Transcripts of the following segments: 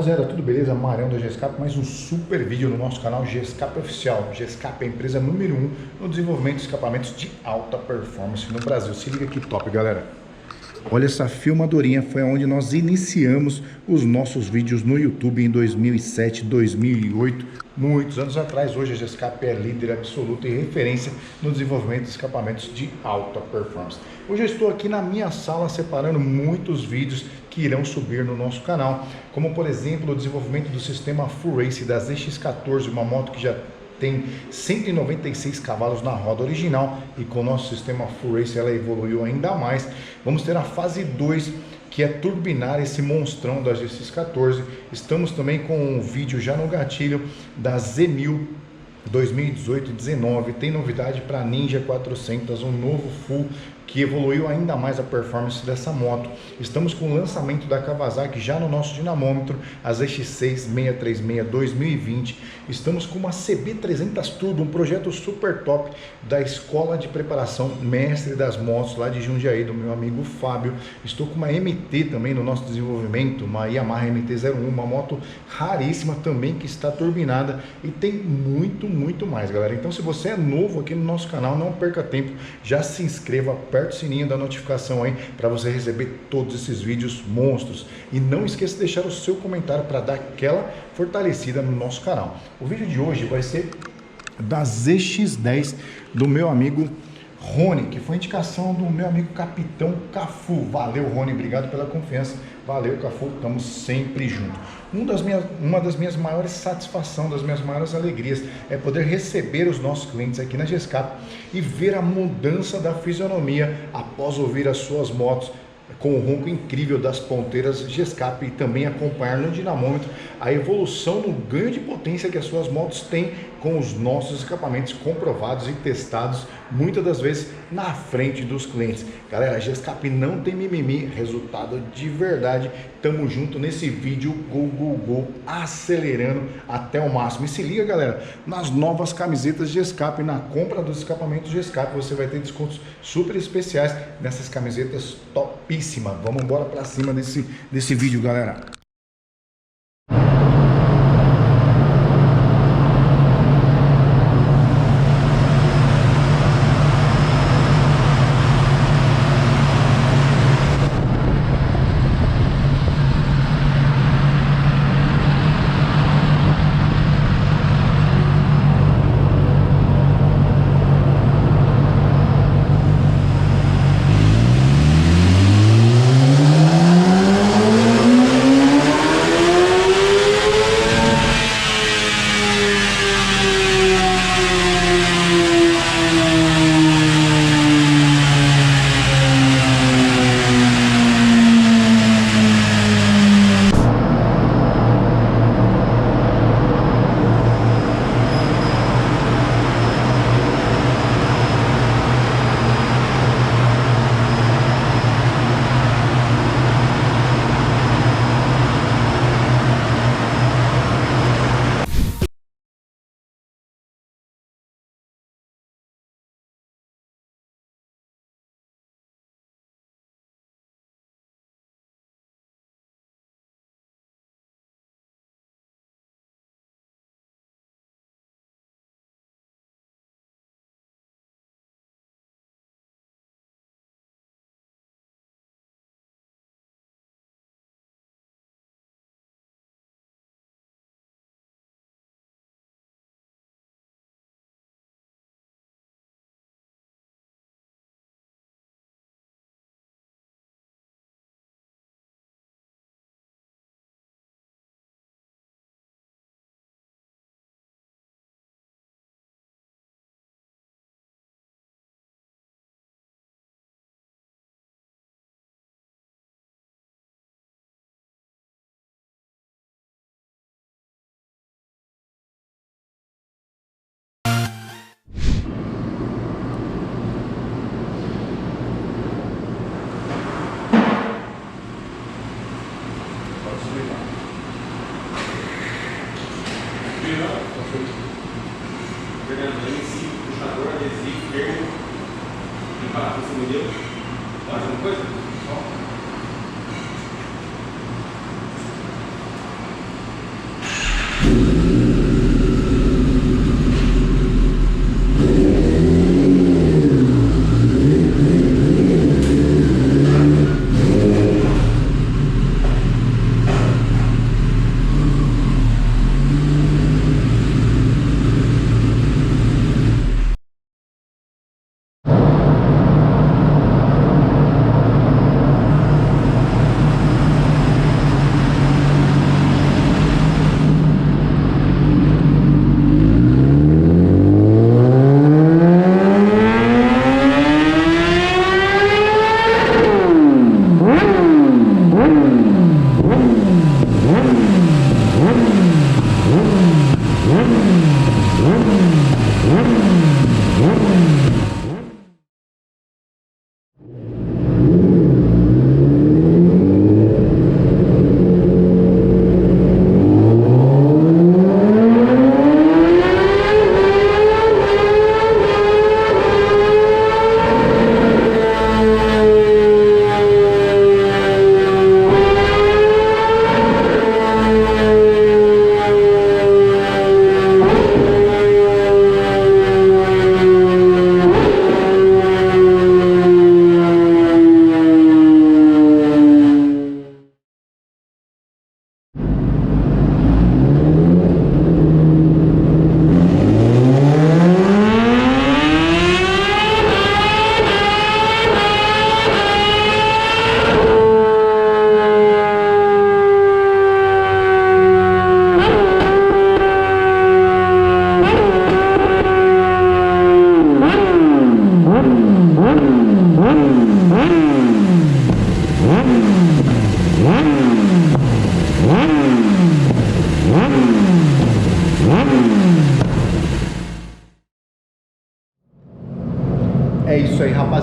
rapaziada, tudo beleza? Marião da Gescap, mais um super vídeo no nosso canal Gescap Oficial. Gescap é a empresa número 1 no desenvolvimento de escapamentos de alta performance no Brasil. Se liga que top, galera. Olha essa filmadorinha, foi onde nós iniciamos os nossos vídeos no YouTube em 2007, 2008, muitos anos atrás. Hoje a Gescap é líder absoluta e referência no desenvolvimento de escapamentos de alta performance. Hoje eu estou aqui na minha sala separando muitos vídeos que irão subir no nosso canal, como por exemplo o desenvolvimento do sistema Full Race da ZX14, uma moto que já tem 196 cavalos na roda original, e com o nosso sistema Full Race ela evoluiu ainda mais. Vamos ter a fase 2, que é turbinar esse monstrão da GX14. Estamos também com um vídeo já no gatilho da Z1000 2018 e 19. Tem novidade para Ninja 400, um novo full que evoluiu ainda mais a performance dessa moto. Estamos com o lançamento da Kawasaki já no nosso dinamômetro, a ZX6 636 2020. Estamos com uma CB300 Turbo, um projeto super top da Escola de Preparação Mestre das Motos lá de Jundiaí, do meu amigo Fábio. Estou com uma MT também no nosso desenvolvimento, uma Yamaha MT-01, uma moto raríssima também que está turbinada, e tem muito mais, galera. Então, se você é novo aqui no nosso canal, não perca tempo, já se inscreva, aperte o sininho da notificação aí para você receber todos esses vídeos monstros, e não esqueça de deixar o seu comentário para dar aquela fortalecida no nosso canal. O vídeo de hoje vai ser da ZX10 do meu amigo Rony, que foi indicação do meu amigo Capitão Cafu. Valeu, Rony, obrigado pela confiança. Valeu, Cafu, estamos sempre juntos. Uma das minhas maiores satisfações, das minhas maiores alegrias é poder receber os nossos clientes aqui na Gescap e ver a mudança da fisionomia após ouvir as suas motos com o ronco incrível das ponteiras Gescap, e também acompanhar no dinamômetro a evolução no ganho de potência que as suas motos têm com os nossos escapamentos comprovados e testados, muitas das vezes na frente dos clientes. Galera, a Gescap não tem mimimi, resultado de verdade. Tamo junto nesse vídeo, go, acelerando até o máximo. E se liga, galera, nas novas camisetas Gescap, na compra dos escapamentos Gescap, você vai ter descontos super especiais nessas camisetas topíssimas. Vamos embora pra cima desse vídeo, galera. Puxador, adesivo, termo, e parafuso modelo. Mais alguma coisa?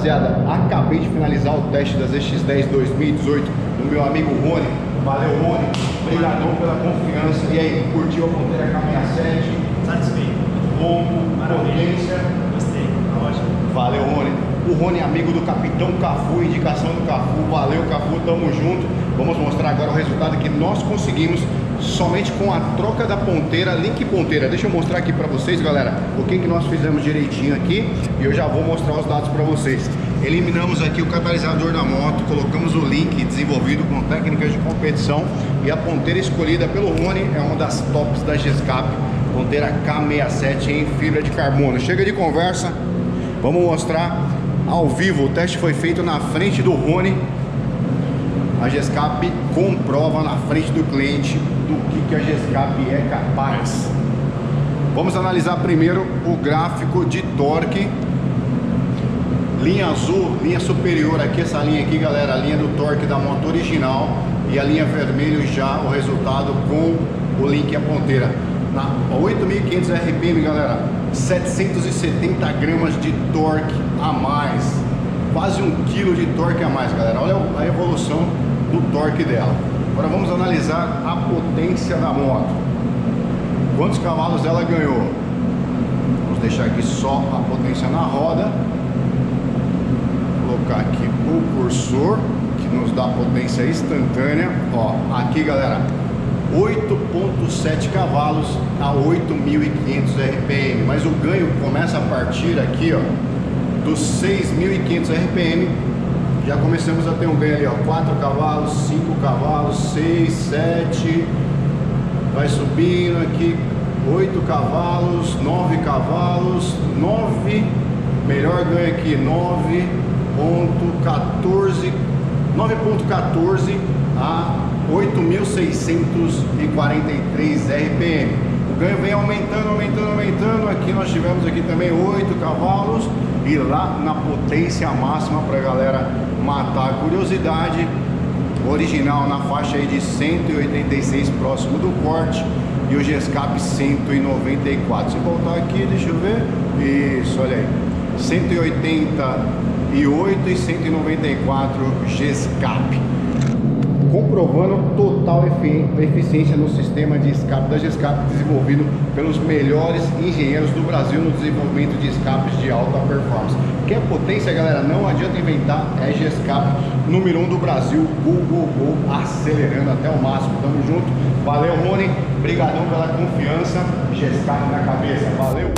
rapaziada, acabei de finalizar o teste das EX10 2018 do meu amigo Rony. Valeu, Rony, obrigadão pela confiança. E aí, curtiu a Ponteira K67? Satisfeito. Longo, potência? Gostei, tá ótimo. Valeu, Rony. O Rony é amigo do Capitão Cafu, indicação do Cafu. Valeu, Cafu, tamo junto. Vamos mostrar agora o resultado que nós conseguimos somente com a troca da ponteira, link ponteira. Deixa eu mostrar aqui pra vocês, galera, o que nós fizemos direitinho aqui, e eu já vou mostrar os dados pra vocês. Eliminamos aqui o catalisador da moto, colocamos o link desenvolvido com técnicas de competição, e a ponteira escolhida pelo Rony é uma das tops da Gescap, ponteira K67 em fibra de carbono. Chega de conversa, vamos mostrar ao vivo. O teste foi feito na frente do Rony. A Gescap comprova na frente do cliente do que a Gescap é capaz. Vamos analisar primeiro o gráfico de torque. Linha azul, linha superior aqui, essa linha aqui, galera, a linha do torque da moto original, e a linha vermelho já o resultado com o link e a ponteira. Na 8.500 RPM, galera, 770 gramas de torque a mais, quase 1 kg de torque a mais, galera. Olha a evolução do torque dela. Agora vamos analisar a potência da moto. Quantos cavalos ela ganhou? Vamos deixar aqui só a potência na roda. Vou colocar aqui o cursor, que nos dá potência instantânea. Ó, aqui, galera, 8.7 cavalos a 8.500 RPM, mas o ganho começa a partir aqui, ó, dos 6.500 RPM. Já começamos a ter um ganho ali, ó, 4 cavalos, 5 cavalos, 6, 7, vai subindo aqui, 8 cavalos, 9 cavalos, 9, melhor ganho aqui, 9.14 a 8.643 RPM. O ganho vem aumentando, aumentando, aumentando. Aqui nós tivemos aqui também 8 cavalos, e lá na potência máxima, para a galera matar a curiosidade, original na faixa aí de 186 próximo do corte, e o Gescap 194. Se voltar aqui, deixa eu ver, isso, olha aí, 188 e 194 Gescap, comprovando total eficiência no sistema de escape da Gescap, desenvolvido pelos melhores engenheiros do Brasil no desenvolvimento de escapes de alta performance. Quer potência, galera? Não adianta inventar, é Gescap, número 1 do Brasil. Go, acelerando até o máximo. Tamo junto. Valeu, Rony. Obrigadão pela confiança. Gescap na cabeça. Valeu.